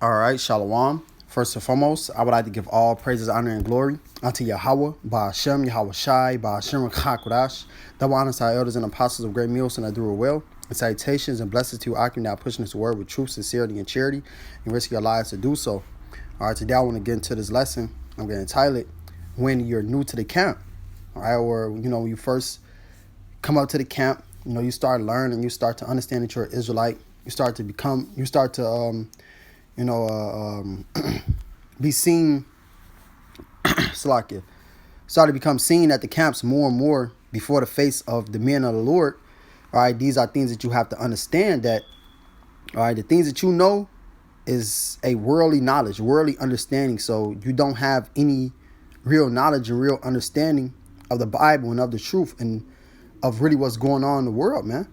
All right, Shalom. First and foremost, I would like to give all praises, honor, and glory unto Yahweh, Ba'ashem, Yahweh Shai, Ba'ashem, Rakakwadash, double honors to our elders and apostles of great meals, and I do it well. And salutations and blessings to you, Akim, now pushing this word with truth, sincerity, and charity, and risking your lives to do so. All right, today I want to get into this lesson. I'm going to entitle it, When You're New to the Camp. All right, or, when you first come up to the camp, you start learning, you start to understand that you're an Israelite. You start to be seen, Salakia, start to become seen at the camps more and more before the face of the men of the Lord. All right, these are things that you have to understand that, all right, the things that you know is a worldly knowledge, worldly understanding. So you don't have any real knowledge and real understanding of the Bible and of the truth and of really what's going on in the world, man.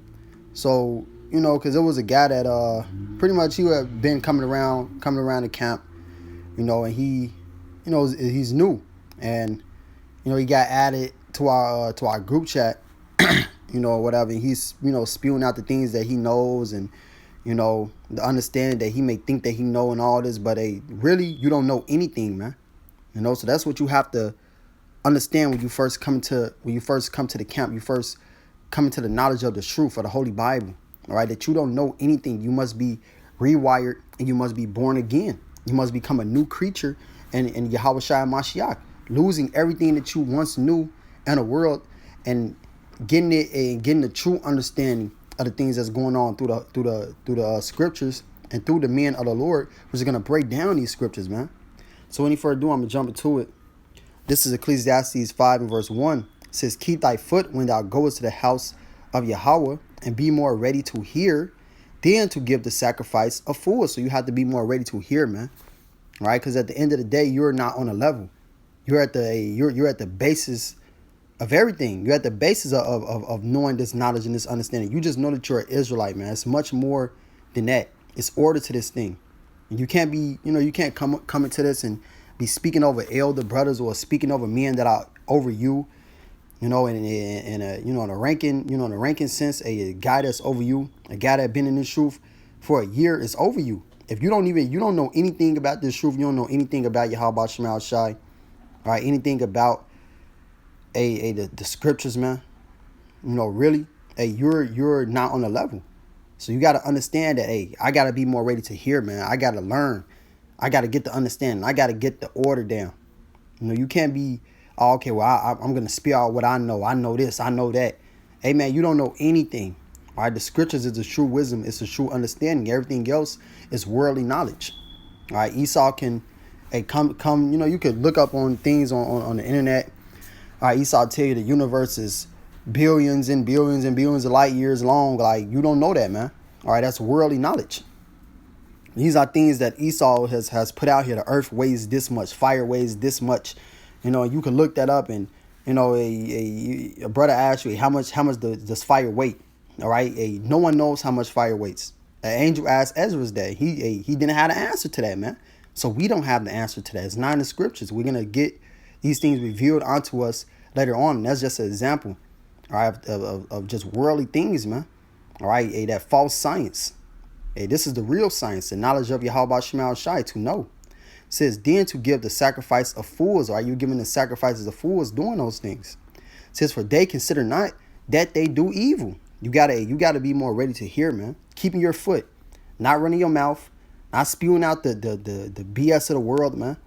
So, because there was a guy that pretty much he had been coming around the camp, and he, he's new, and he got added to our group chat, whatever. And he's spewing out the things that he knows and the understanding that he may think that he know and all this, but really you don't know anything, man. So that's what you have to understand when you first come to the camp. You first come into the knowledge of the truth of the Holy Bible. All right, that you don't know anything. You must be rewired and you must be born again. You must become a new creature in Yahweh Shai Mashiach, losing everything that you once knew in the world and getting the true understanding of the things that's going on through the scriptures and through the men of the Lord, which is gonna break down these scriptures, man. So any further ado, I'm gonna jump into it. This is Ecclesiastes 5 and verse 1. It says, "Keep thy foot when thou goest to the house of Yahweh, and be more ready to hear than to give the sacrifice of fools." So you have to be more ready to hear, man. Right? Because at the end of the day, you're not on a level. You're at the basis of everything. You're at the basis of knowing this knowledge and this understanding. You just know that you're an Israelite, man. It's much more than that. It's order to this thing. And you can't be, you can't come into this and be speaking over elder brothers or speaking over men that are over you. In a ranking sense, a guy that's over you, a guy that been in this truth for a year is over you. If you don't know anything about this truth, you don't know anything about Yahweh Shema Shai, all right, anything about the scriptures, man. Really, you're not on the level. So you got to understand that, I got to be more ready to hear, man. I got to learn. I got to get the understanding. I got to get the order down. You can't be, oh, okay, well, I'm going to spew out what I know. I know this. I know that. Hey, man, you don't know anything. All right, the scriptures is the true wisdom. It's the true understanding. Everything else is worldly knowledge. All right, Esau can come, you could look up on things on the internet. All right, Esau tell you the universe is billions and billions and billions of light years long. Like, you don't know that, man. All right, that's worldly knowledge. These are things that Esau has put out here. The earth weighs this much. Fire weighs this much. You can look that up, and a brother asked you how much does fire weight? All right, no one knows how much fire weighs. An angel asked Ezra's day. He didn't have the answer to that, man. So we don't have the answer to that. It's not in the scriptures. We're gonna get these things revealed onto us later on. And that's just an example, all right, of just worldly things, man. All right, that false science. This is the real science, the knowledge of Yahweh Shema Shai, to know. It says, then to give the sacrifice of fools. Are you giving the sacrifices of fools doing those things? It says, for they consider not that they do evil. You gotta be more ready to hear, man. Keeping your foot, not running your mouth, not spewing out the BS of the world, man.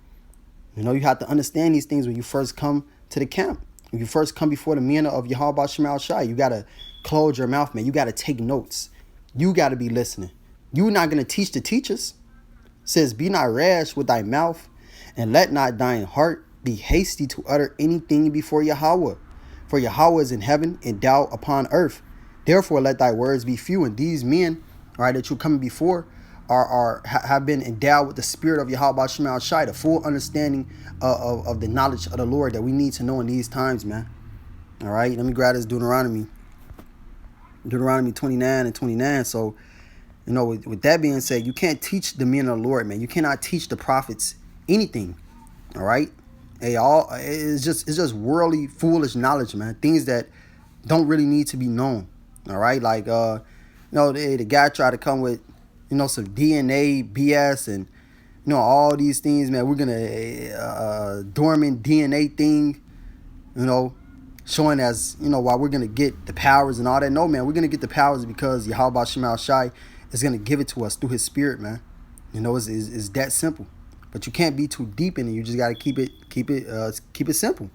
You have to understand these things when you first come to the camp. When you first come before the men of Yahweh Shema Shai, you gotta close your mouth, man. You gotta take notes. You gotta be listening. You're not gonna teach the teachers. It says, be not rash with thy mouth, and let not thine heart be hasty to utter anything before Yahweh. For Yahweh is in heaven and thou upon earth. Therefore let thy words be few. And these men, all right, that you're coming before have been endowed with the spirit of Yahweh Shema Shai, the full understanding of the knowledge of the Lord that we need to know in these times, man. All right, let me grab this Deuteronomy 29 and 29. So, with that being said, you can't teach the men of the Lord, man. You cannot teach the prophets anything. All right, it's just worldly, foolish knowledge, man. Things that don't really need to be known. All right, like the guy tried to come with some DNA BS and all these things, man. We're gonna dormant DNA thing, showing as why we're gonna get the powers and all that. No, man, we're gonna get the powers because Yahweh Shema Shai is gonna give it to us through His Spirit, man. It's that simple. But you can't be too deep in it. You just gotta keep it simple.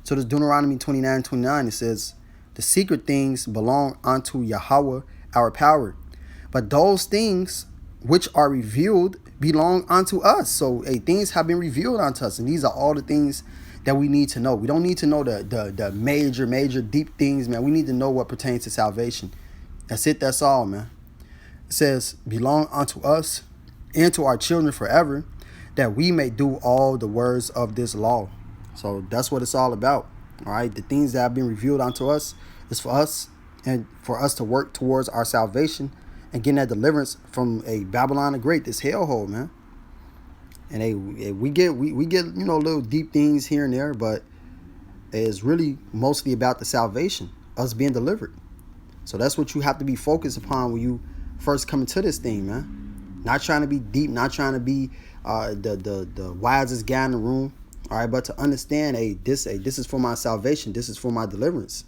So this Deuteronomy 29:29, it says, "The secret things belong unto Yahweh our power, but those things which are revealed belong unto us." So things have been revealed unto us, and these are all the things that we need to know. We don't need to know the major deep things, man. We need to know what pertains to salvation. That's it. That's all, man. It says, "Belong unto us and to our children forever, that we may do all the words of this law." So that's what it's all about. All right. The things that have been revealed unto us is for us and for us to work towards our salvation and getting that deliverance from a Babylon the Great, this hellhole, man. And we get little deep things here and there, but it's really mostly about the salvation, us being delivered. So that's what you have to be focused upon when you first come into this thing, man. Not trying to be deep, not trying to be the wisest guy in the room. All right, but to understand, this is for my salvation. This is for my deliverance.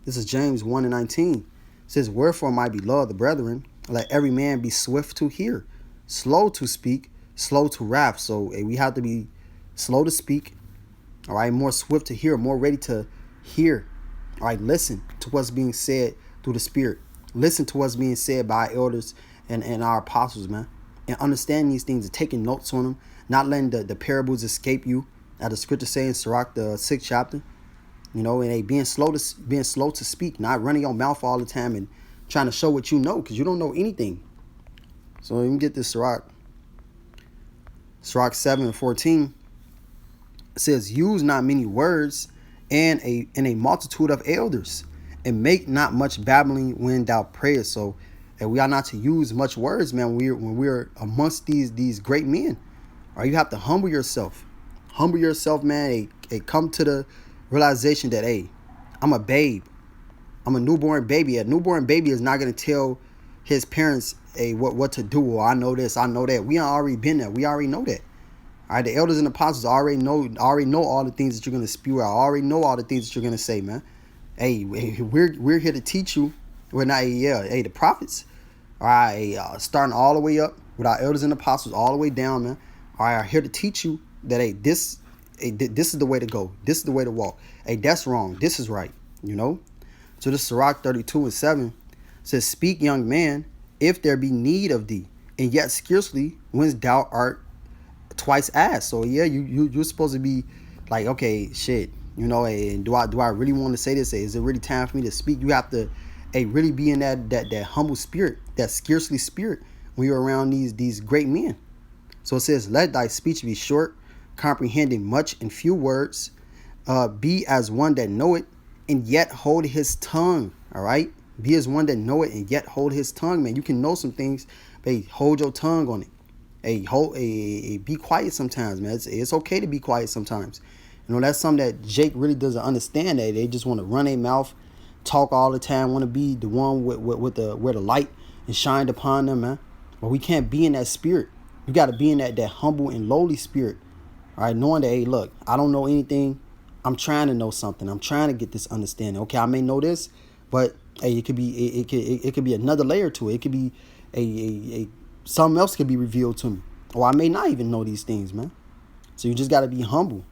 This is James 1:19. It says, "Wherefore, my beloved brethren, let every man be swift to hear, slow to speak, slow to wrath." So we have to be slow to speak, all right, more swift to hear, more ready to hear. All right, listen to what's being said through the Spirit. Listen to what's being said by our elders and our apostles, man. And understand these things and taking notes on them, not letting the parables escape you. As the scripture says in Sirach, the 6th chapter, and being slow to speak, not running your mouth all the time and trying to show what you know, because you don't know anything. So you can get this Sirach 7:14. It says, "Use not many words and a multitude of elders, and make not much babbling when thou prayest." So we are not to use much words, man, when we're amongst these great men. Or you have to humble yourself. Humble yourself, man. Come to the realization that, I'm a babe. I'm a newborn baby. A newborn baby is not going to tell his parents, what to do, or I know this, I know that. We already been there. We already know that. All right, the elders and apostles already know all the things that you're going to spew out. Already know all the things that you're going to say, man. We're here to teach you. We're not, the prophets. All right, starting all the way up with our elders and apostles, all the way down, man. All right, are here to teach you that, this is the way to go. This is the way to walk. That's wrong. This is right. So this Sirach 32:7 says, "Speak, young man, if there be need of thee, and yet scarcely when thou art twice asked." So you're supposed to be like, okay, shit, and do I really want to say this? Is it really time for me to speak? You have to really be in that humble spirit, that scarcely spirit, when you're around these great men. So it says, "Let thy speech be short, comprehending much in few words. Be as one that know it, and yet hold his tongue." All right, be as one that know it, and yet hold his tongue, man. You can know some things, but hold your tongue on it. Be quiet sometimes, man. It's okay to be quiet sometimes. That's something that Jake really doesn't understand. That they just want to run their mouth, talk all the time, want to be the one with where the light is shined upon them, man. But we can't be in that spirit. You got to be in that humble and lowly spirit. All right, knowing that, look, I don't know anything. I'm trying to know something. I'm trying to get this understanding. Okay, I may know this, but it could be it could be another layer to it. It could be a something else could be revealed to me, or I may not even know these things, man. So you just got to be humble.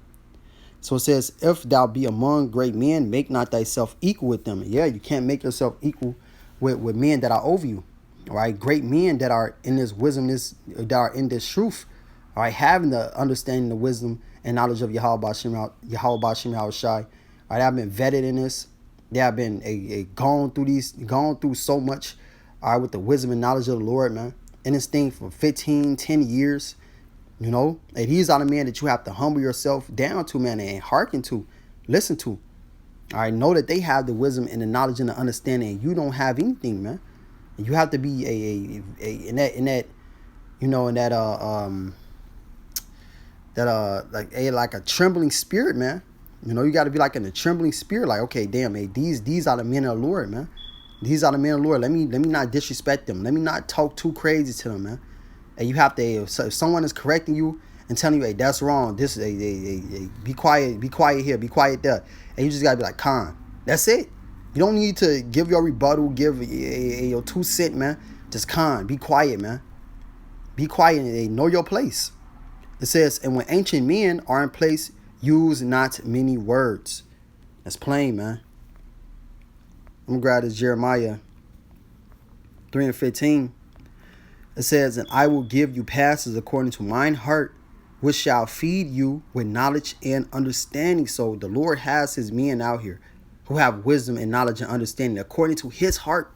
So it says, "If thou be among great men, make not thyself equal with them." Yeah, you can't make yourself equal with men that are over you. All right, great men that are in this wisdom, that are in this truth. All right, having the understanding, the wisdom, and knowledge of Yahweh Shem Shai. All right, I've been vetted in this. They have been gone through so much. All right, with the wisdom and knowledge of the Lord, man. In this thing for 10 years. And these are the men that you have to humble yourself down to, man, and hearken to, listen to. All right, know that they have the wisdom and the knowledge and the understanding, and you don't have anything, man. You have to be like a trembling spirit, man. You got to be like in a trembling spirit, like, okay, damn, these are the men of the Lord, man. These are the men of the Lord. Let me not disrespect them. Let me not talk too crazy to them, man. And you have to, so if someone is correcting you and telling you, hey, that's wrong, this is be quiet here, be quiet there. And you just gotta be like, calm. That's it. You don't need to give your rebuttal, give your 2 cents, man. Just calm, be quiet, man. Be quiet and know your place. It says, and when ancient men are in place, use not many words. That's plain, man. I'm gonna grab this Jeremiah 3:15. It says, and I will give you pastors according to mine heart, which shall feed you with knowledge and understanding. So the Lord has his men out here who have wisdom and knowledge and understanding according to his heart.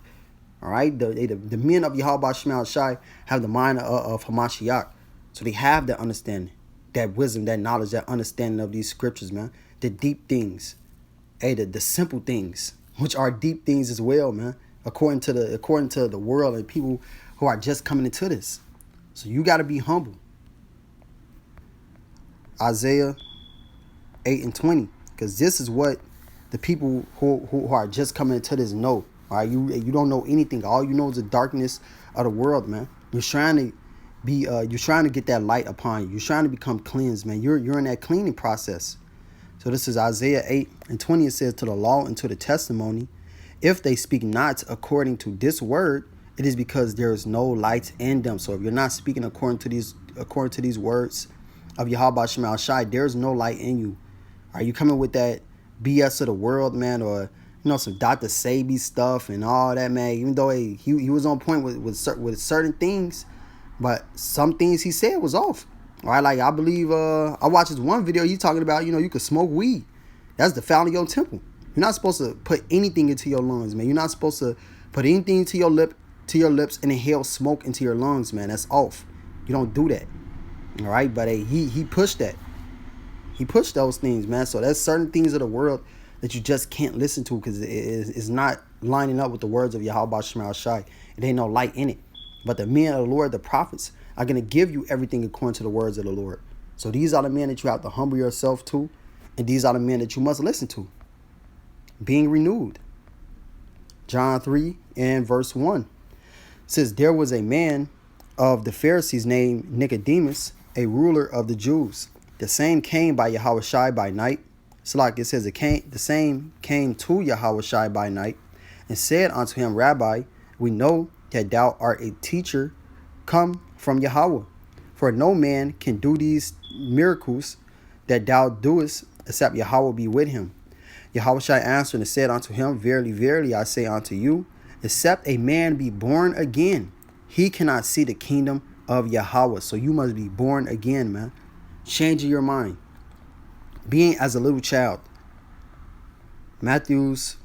All right, the men of Yahweh Shema Shai have the mind of Hamashiach. So they have that understanding, that wisdom, that knowledge, that understanding of these scriptures, man. The deep things, the simple things, which are deep things as well, man. According to the world and people who are just coming into this. So you got to be humble. Isaiah 8:20, because this is what the people who are just coming into this know. All right, you don't know anything. All you know is the darkness of the world, man. You're trying to get that light upon you. You're trying to become cleansed, man. You're in that cleaning process. So this is Isaiah 8:20. It says, to the law and to the testimony, if they speak not according to this word, it is because there is no light in them. So if you're not speaking according to these words of Yahweh Shema Shai, there's no light in you. Are you coming with that BS of the world, man, or some Dr. Sabi stuff and all that, man? Even though he was on point with certain things, but some things he said was off. All right, like I believe I watched this one video. He's talking about you could smoke weed. That's defiling your temple. You're not supposed to put anything into your lungs, man. You're not supposed to put anything to your lips and inhale smoke into your lungs, man. That's off. You don't do that. All right, but he pushed that. He pushed those things, man. So there's certain things of the world that you just can't listen to because it's not lining up with the words of Yahweh Shema Shai. It ain't no light in it. But the men of the Lord, the prophets, are going to give you everything according to the words of the Lord. So these are the men that you have to humble yourself to, and these are the men that you must listen to. Being renewed. John 3 and verse 1 says, there was a man of the Pharisees named Nicodemus, a ruler of the Jews. The same came by Yahweh Shai by night. So like it says, the same came to Yahweh Shai by night and said unto him, Rabbi, we know that thou art a teacher come from Yahweh. For no man can do these miracles that thou doest, except Yahweh be with him. Yahweh Shai answered and said unto him, verily, verily, I say unto you, except a man be born again, he cannot see the kingdom of Yahweh. So you must be born again, man. Changing your mind. Being as a little child. Matthews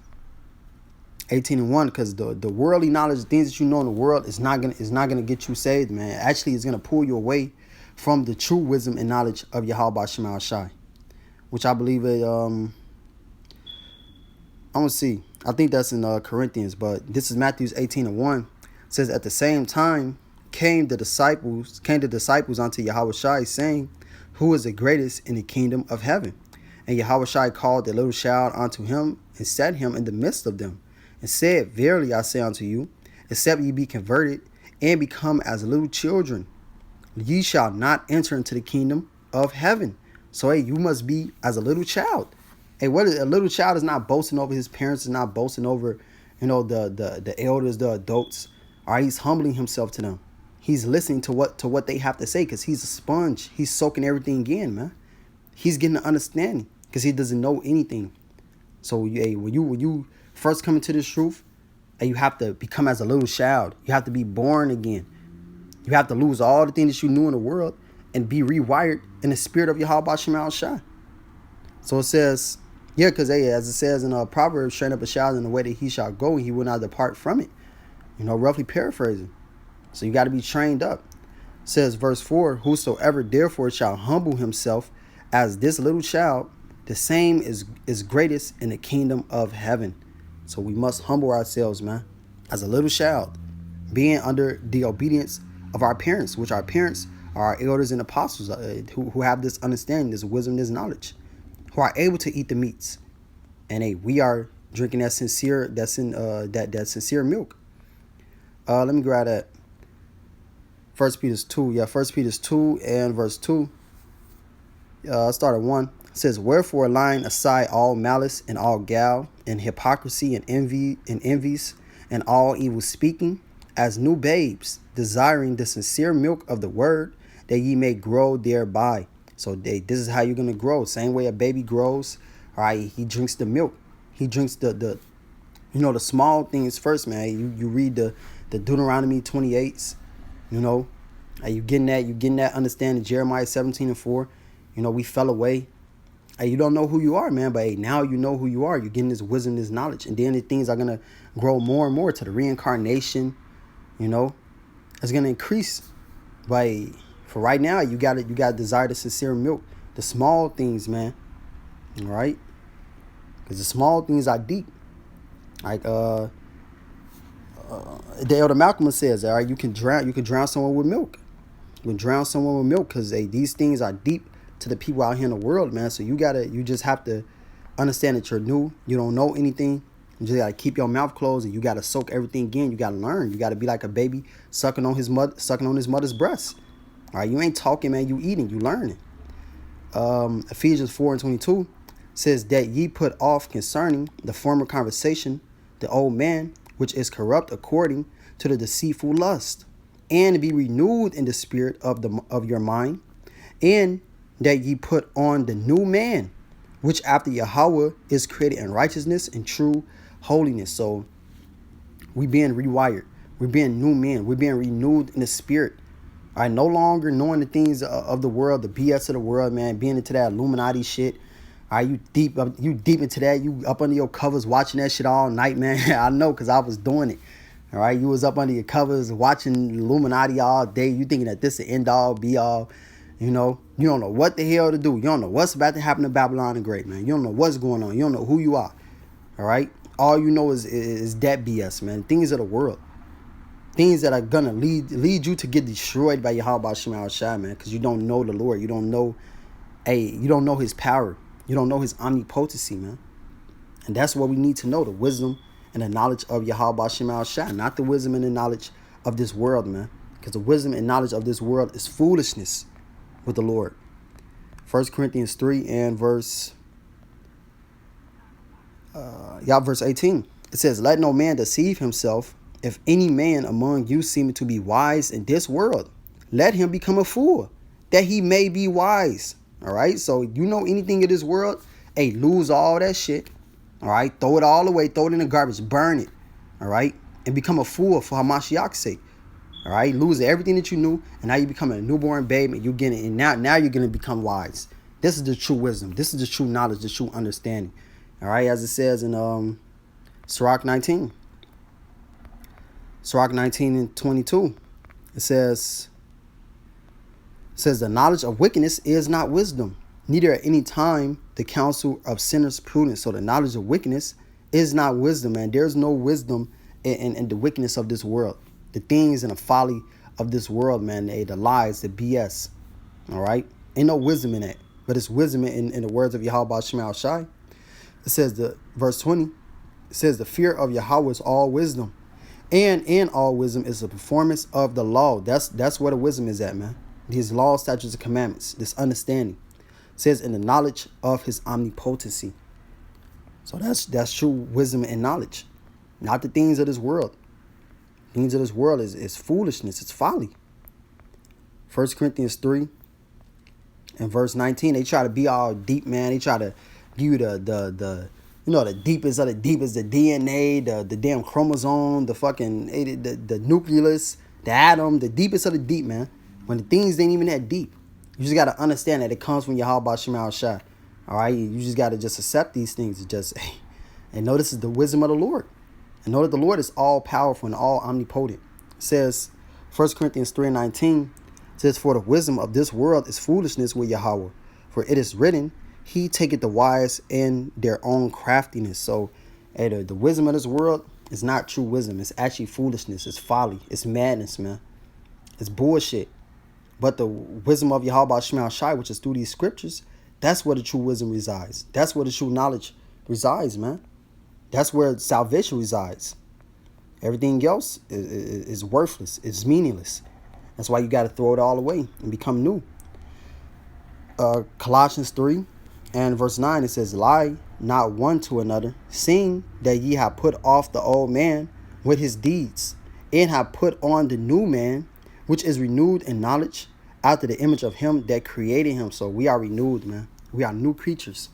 18:1, because the worldly knowledge, the things that you know in the world is not gonna get you saved, man. Actually, it's gonna pull you away from the true wisdom and knowledge of Yahweh Shema Shai, which I believe it. I'm gonna see. I think that's in Corinthians, but this is Matthews 18:1. It says, at the same time came the disciples unto Yahweh Shai, saying, who is the greatest in the kingdom of heaven? And Yahweh Shai called the little child unto him and set him in the midst of them, and said, verily I say unto you, except ye be converted and become as little children, ye shall not enter into the kingdom of heaven. So you must be as a little child. A little child is not boasting over his parents, is not boasting over, the elders, the adults. All right, he's humbling himself to them. He's listening to what they have to say, because he's a sponge. He's soaking everything in, man. He's getting an understanding because he doesn't know anything. So when you first come into this truth, you have to become as a little child. You have to be born again. You have to lose all the things that you knew in the world and be rewired in the spirit of Yahweh Shema Shai. So it says, because as it says in Proverbs, train up a child in the way that he shall go, and he will not depart from it. Roughly paraphrasing. So you got to be trained up. It says verse 4, whosoever therefore shall humble himself as this little child, the same is greatest in the kingdom of heaven. So we must humble ourselves, man, as a little child, being under the obedience of our parents, which our parents are our elders and apostles who have this understanding, this wisdom, this knowledge, who are able to eat the meats. And we are drinking that sincere milk. Let me grab that First Peter's 2. Yeah, First Peter's 2 and verse 2. Start at 1. It says, wherefore laying aside all malice and all guile and hypocrisy and envies and all evil speaking, as new babes, desiring the sincere milk of the word, that ye may grow thereby. So this is how you're going to grow. Same way a baby grows. All right, he drinks the milk. He drinks the small things first, man. You read the Deuteronomy 28s, you getting that understanding. Jeremiah 17 and 4. We fell away. Hey, you don't know who you are, man, but hey, now you know who you are. You're getting this wisdom, this knowledge, and then the things are gonna grow more and more to the reincarnation. It's gonna increase. But for right now, you got to desire the sincere milk, the small things, man. All right, because the small things are deep. Like the Elder Malcolm says, all right, you can drown someone with milk. You can drown someone with milk because these things are deep to the people out here in the world, man. So you just have to understand that you're new. You don't know anything. You just gotta keep your mouth closed, and you gotta soak everything in. You gotta learn. You gotta be like a baby sucking on his mother's breast. All right, you ain't talking, man. You eating. You learning. Ephesians 4 and 22 says that ye put off concerning the former conversation the old man, which is corrupt according to the deceitful lust, and be renewed in the spirit of your mind, and that ye put on the new man, which after Yahweh is created in righteousness and true holiness. So we being rewired. We're being new men. We're being renewed in the spirit. All right, no longer knowing the things of the world, the BS of the world, man, being into that Illuminati shit. All right, you deep into that. You up under your covers watching that shit all night, man. I know, because I was doing it. All right, you was up under your covers watching Illuminati all day. You thinking that this is the end all, be all. You don't know what the hell to do. You don't know what's about to happen to Babylon the Great, man. You don't know what's going on. You don't know who you are. All right? All you know is that BS, man. Things of the world. Things that are going to lead you to get destroyed by Yahweh Shema Shai, man, because you don't know the Lord. You don't know his power. You don't know his omnipotency, man. And that's what we need to know, the wisdom and the knowledge of Yahweh Shema Shai, not the wisdom and the knowledge of this world, man. Because the wisdom and knowledge of this world is foolishness with the Lord. 1 Corinthians 3 and verse 18. It says, let no man deceive himself. If any man among you seemeth to be wise in this world, let him become a fool, that he may be wise. All right. So you know anything of this world, hey, lose all that shit. All right. Throw it all away. Throw it in the garbage. Burn it. All right. And become a fool for Hamashiach's sake. All right, lose everything that you knew, and now you become a newborn babe, and you get it, and now you're gonna become wise. This is the true wisdom. This is the true knowledge, the true understanding. All right, as it says in Sirach 19. Sirach 19 and 22. It says the knowledge of wickedness is not wisdom, neither at any time the counsel of sinners prudence. So the knowledge of wickedness is not wisdom, man. There's no wisdom in the wickedness of this world. The things and the folly of this world, man, the lies, the BS. All right? Ain't no wisdom in that. But it's wisdom in the words of Yahweh Shema Shai. It says, verse 20, it says, the fear of Yahweh is all wisdom. And in all wisdom is the performance of the law. That's where the wisdom is at, man. These laws, statutes, and commandments. This understanding. It says, in the knowledge of his omnipotency. So that's true wisdom and knowledge. Not the things of this world. Things of this world is foolishness. It's folly. 1 Corinthians 3 and verse 19. They try to be all deep, man. They try to give you the deepest of the deepest, the DNA, the damn chromosome, the fucking the nucleus, the atom, the deepest of the deep, man. When the things ain't even that deep. You just gotta understand that it comes from Yahweh Shema Shai. All right, you just gotta just accept these things. And know this is the wisdom of the Lord. And know that the Lord is all powerful and all omnipotent. It says, 1 Corinthians 3:19 says, for the wisdom of this world is foolishness with Yahweh. For it is written, he taketh the wise in their own craftiness. So the wisdom of this world is not true wisdom. It's actually foolishness. It's folly. It's madness, man. It's bullshit. But the wisdom of Yahweh Shema Shai, which is through these scriptures, that's where the true wisdom resides. That's where the true knowledge resides, man. That's where salvation resides. Everything else is worthless. It's meaningless. That's why you got to throw it all away and become new. Colossians 3 and verse 9, it says, lie not one to another, seeing that ye have put off the old man with his deeds, and have put on the new man, which is renewed in knowledge after the image of him that created him. So we are renewed, man. We are new creatures.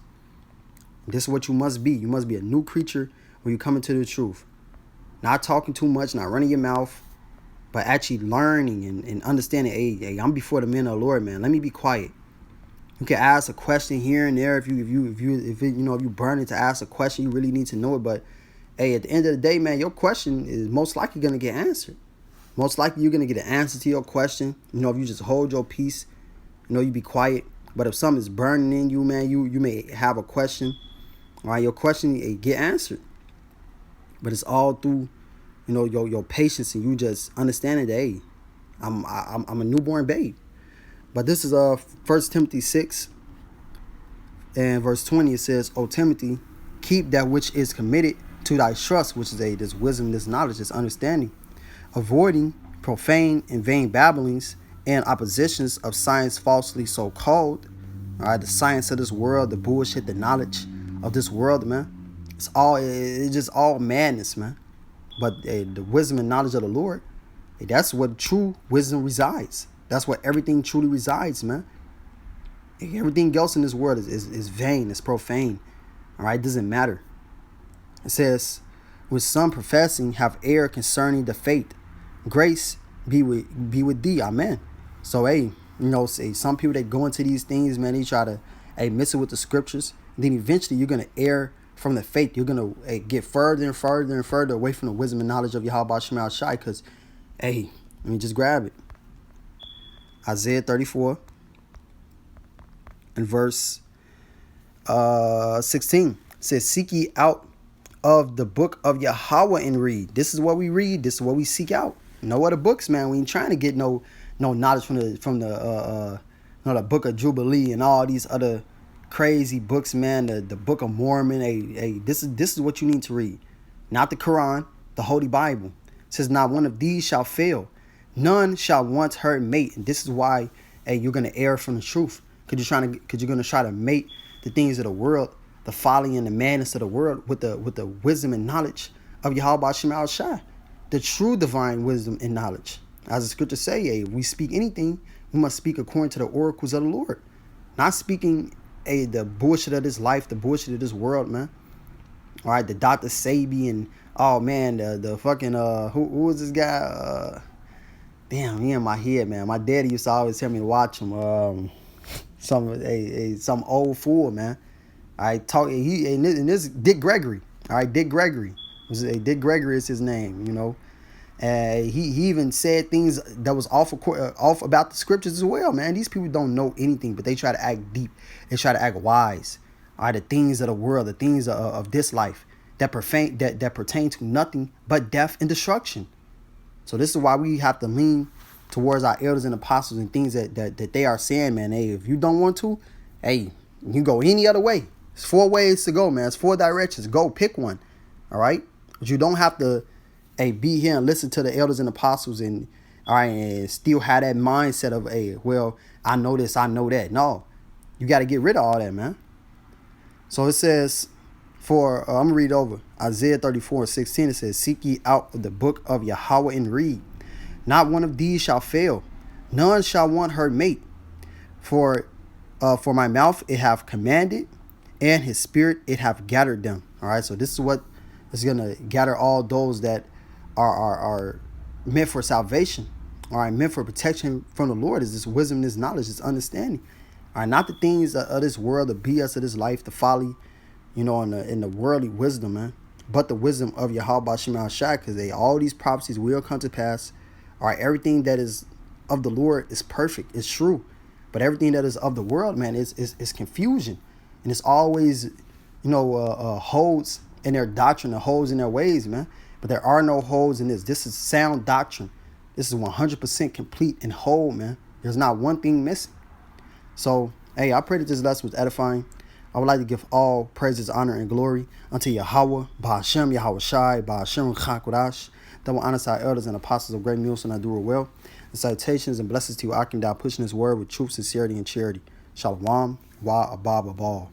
This is what you must be. You must be a new creature when you come into the truth. Not talking too much, not running your mouth, but actually learning and understanding, hey, I'm before the men of the Lord, man. Let me be quiet. You can ask a question here and there if you burning to ask a question, you really need to know it. But hey, at the end of the day, man, your question is most likely gonna get answered. Most likely you're gonna get an answer to your question. If you just hold your peace, you be quiet. But if something is burning in you, man, you may have a question. All right, your question get answered. But it's all through, your patience and you just understanding that, hey, I'm a newborn babe. But this is 1 Timothy 6 and verse 20. It says, O Timothy, keep that which is committed to thy trust, which is this wisdom, this knowledge, this understanding, avoiding profane and vain babblings and oppositions of science falsely so called. All right, the science of this world, the bullshit, the knowledge of this world, man. It's just all madness, man. But the wisdom and knowledge of the Lord, that's what true wisdom resides. That's where everything truly resides, man. Everything else in this world is vain, it's profane. All right, it doesn't matter. It says, with some professing have error concerning the faith, grace be with thee, amen. So some people that go into these things, man, they try to mix it with the scriptures. Then eventually you're gonna err from the faith. You're gonna get further and further and further away from the wisdom and knowledge of Yahweh Shema Shai. Because, let me just grab it. Isaiah 34 and verse 16 says, seek ye out of the book of Yahweh and read. This is what we read. This is what we seek out. No other books, man. We ain't trying to get no knowledge from the book of Jubilee and all these other crazy books, man. The Book of Mormon. This is what you need to read. Not the Quran, the Holy Bible. It says, not one of these shall fail. None shall once her mate. And this is why you're gonna err from the truth. Because you're gonna try to mate the things of the world, the folly and the madness of the world with the wisdom and knowledge of Yahweh Shema Shai, the true divine wisdom and knowledge. As the scriptures say, if we speak anything, we must speak according to the oracles of the Lord. Not speaking the bullshit of this life, the bullshit of this world, man. All right, the Dr. Sabi and the fucking who was this guy? Damn, he in my head, man. My daddy used to always tell me to watch him. Some old fool, man. This Dick Gregory. All right, Dick Gregory. Dick Gregory is his name, he even said things that was off about the scriptures as well, man. These people don't know anything, but they try to act deep. They try to act wise. All right, the things of the world, the things of this life that pertain to nothing but death and destruction. So this is why we have to lean towards our elders and apostles and things that they are saying, man. Hey, if you don't want to, you can go any other way. It's 4 ways to go, man. It's 4 directions. Go, pick one. All right? But you don't have to be here and listen to the elders and apostles and still have that mindset of, I know this, I know that. No. You got to get rid of all that, man. So it says, I'm going to read over. Isaiah 34:16, it says, seek ye out of the book of Yahweh and read. Not one of these shall fail. None shall want her mate. For my mouth it hath commanded, and his spirit it hath gathered them. All right, so this is what is going to gather all those that are meant for salvation. All right, meant for protection from the Lord, is this wisdom, this knowledge, this understanding. All right, not the things of this world, the BS of this life, the folly, in the worldly wisdom, man. But the wisdom of Yahweh Shema Shai, because all these prophecies will come to pass. All right, everything that is of the Lord is perfect, it's true. But everything that is of the world, man, is confusion. And it's always, holes in their doctrine, and holes in their ways, man. But there are no holes in this. This is sound doctrine. This is 100% complete and whole, man. There's not one thing missing. So, I pray that this lesson was edifying. I would like to give all praises, honor, and glory unto Yahweh, Ba'ashem, Yahweh Shai, Ba'ashem, Chakodash, that will honor our elders and apostles of great Milson. I do it well. And salutations and blessings to you, Akim Dow, pushing this word with truth, sincerity, and charity. Shalom, wa abab abal.